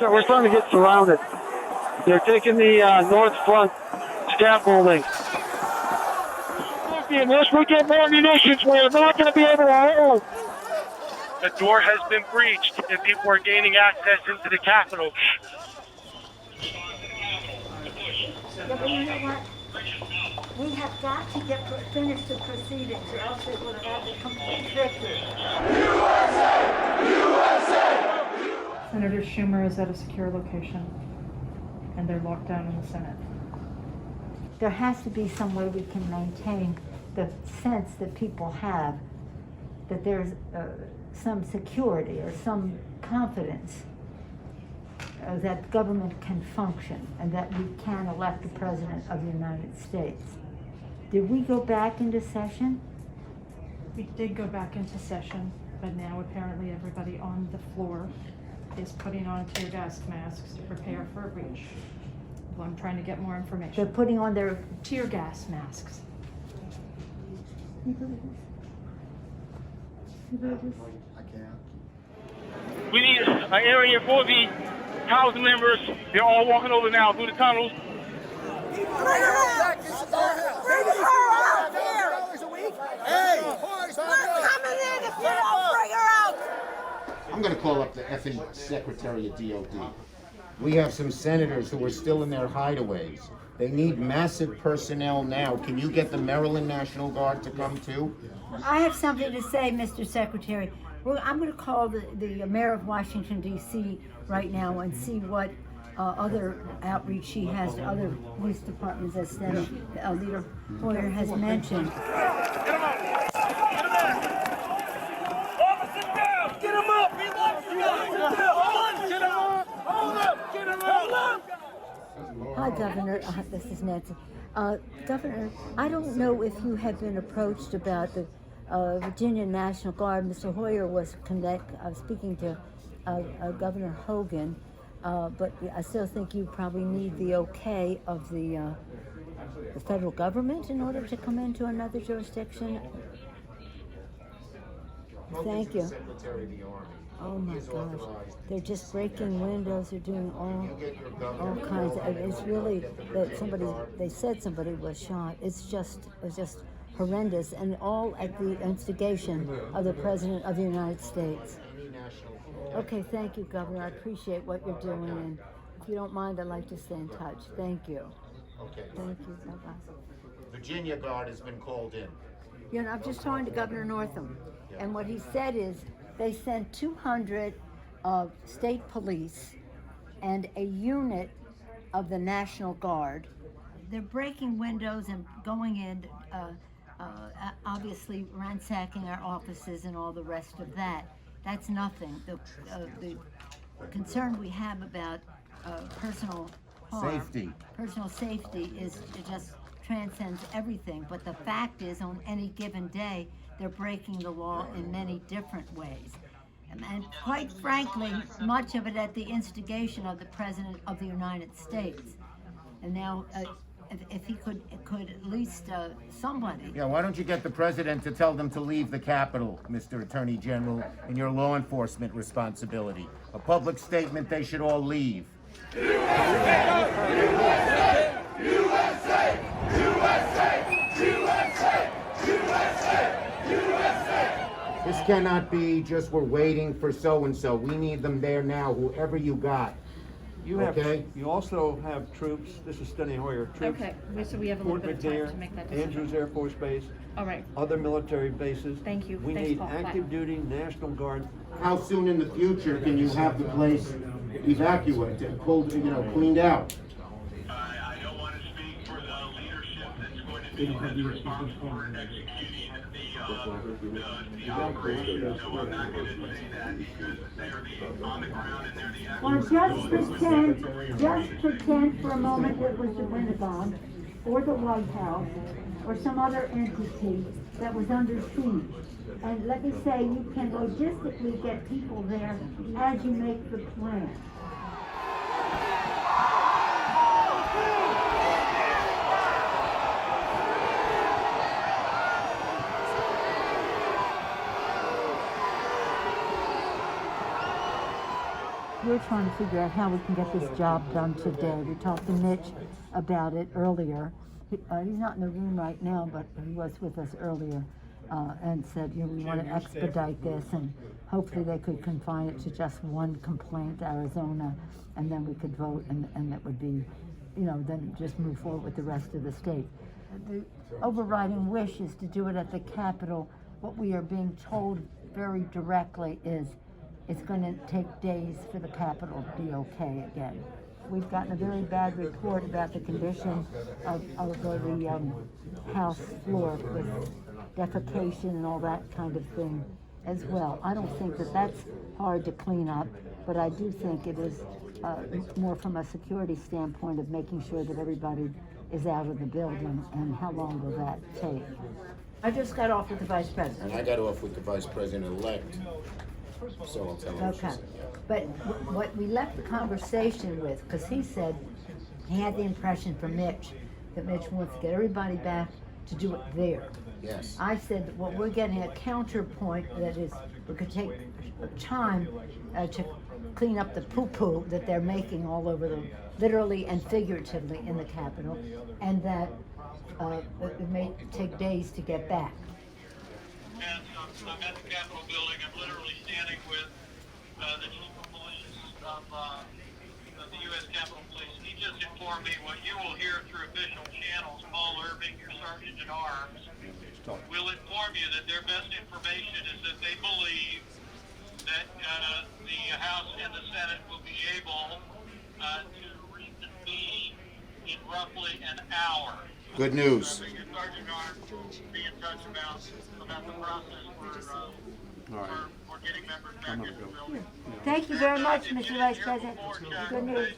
we're starting to get surrounded. They're taking the north front scaffolding. Unless we get more munitions, we're not going to be able to hold. The door has been breached and people are gaining access into the Capitol. Yeah, but you know what? We have got to finish the proceedings, or else they will have a complete victory. Senator Schumer is at a secure location, and they're locked down in the Senate. There has to be some way we can maintain the sense that people have that there's some security or some confidence that government can function and that we can elect the President of the United States. Did we go back into session? We did go back into session, but now apparently everybody on the floor is putting on tear gas masks to prepare for a breach. Well, I'm trying to get more information. They're putting on their tear gas masks. We need an area for the House members. They're all walking over now through the tunnels. Bring her out! Bring her out here! Hey! We're coming in if you don't bring her out! I'm going to call up the effing Secretary of DOD. We have some senators who are still in their hideaways. They need massive personnel now. Can you get the Maryland National Guard to come too? I have something to say, Mr. Secretary. I'm going to call the mayor of Washington, D.C. right now and see what other outreach she has to other police departments, as Senate Leader Hoyer has mentioned. Get him up! Officer down! Get him up! Get him up! Hold up! Get him up! Hi, Governor. This is Nancy. Governor, I don't know if you have been approached about the Virginia National Guard. Mr. Hoyer was speaking to Governor Hogan, but I still think you probably need the okay of the federal government in order to come into another jurisdiction. Thank you. Oh my gosh, they're just breaking windows. They're doing all kinds of. It's really that they said somebody was shot. It was just horrendous, and all at the instigation of the President of the United States. Okay, thank you, Governor. I appreciate what you're doing, and if you don't mind, I'd like to stay in touch. Thank you. Okay. Thank you. Bye-bye. Virginia Guard has been called in. You know, I'm just talking to Governor Northam, and what he said is they sent 200 state police and a unit of the National Guard. They're breaking windows and going in, obviously ransacking our offices and all the rest of that. That's nothing. The concern we have about personal harm, personal safety is it just transcends everything. But the fact is, on any given day, they're breaking the law in many different ways. And quite frankly, much of it at the instigation of the President of the United States. And now, if he could at least somebody. Yeah, why don't you get the President to tell them to leave the Capitol, Mr. Attorney General, in your law enforcement responsibility? A public statement, they should all leave. USA! USA! USA! USA! USA! USA! This cannot be just we're waiting for so-and-so. We need them there now, whoever you got. You also have troops. This is Steny Hoyer. Troops. Okay, so we have a little Fort bit of time McNair, to make that decision. Andrews Air Force Base. All right. Other military bases. Thank you. We Thanks, need Paul. active Bye. duty National Guard. How soon in the future can you have the place evacuated, cleaned out? I don't want to speak for the leadership that's going to be responsible for executing the operation, so I'm not going to say that because they're on the ground and they're the Or just pretend for a moment it was the Pentagon or the White House or some other entity that was under siege. And let me say, you can logistically get people there as you make the plan. we're trying to figure out how we can get this job done today. We talked to Mitch about it earlier. He's not in the room right now, but he was with us earlier, and said, you know, we want to expedite this, and hopefully they could confine it to just one complaint, Arizona, and then we could vote, and that would be, you know, then just move forward with the rest of the state. The overriding wish is to do it at the Capitol. What we are being told very directly is it's going to take days for the Capitol to be okay again. We've gotten a very bad report about the condition of the House floor with defecation and all that kind of thing as well. I don't think that that's hard to clean up, but I do think it is more from a security standpoint of making sure that everybody is out of the building, and how long will that take? I just got off with the Vice President. I got off with the Vice President-elect, so I'll tell him. Okay, but what we left the conversation with, because he said he had the impression from Mitch that Mitch wants to get everybody back to do it there. Yes. I said that what we're getting a counterpoint that is, we could take time to clean up the poo-poo that they're making all over the, literally and figuratively in the Capitol, and that it may take days to get back. And I'm at the Capitol building. I'm literally standing with the chief of police of the U.S. Capitol Police. He just informed me what you will hear through official channels. Paul Irving, your sergeant at arms, will inform you that their best information is that they believe that the House and the Senate will be able to reconvene in roughly an hour. Good news. Your sergeant at arms will be in touch about the process for getting members back into the building. Thank you very much, Mr. Vice President. Good news.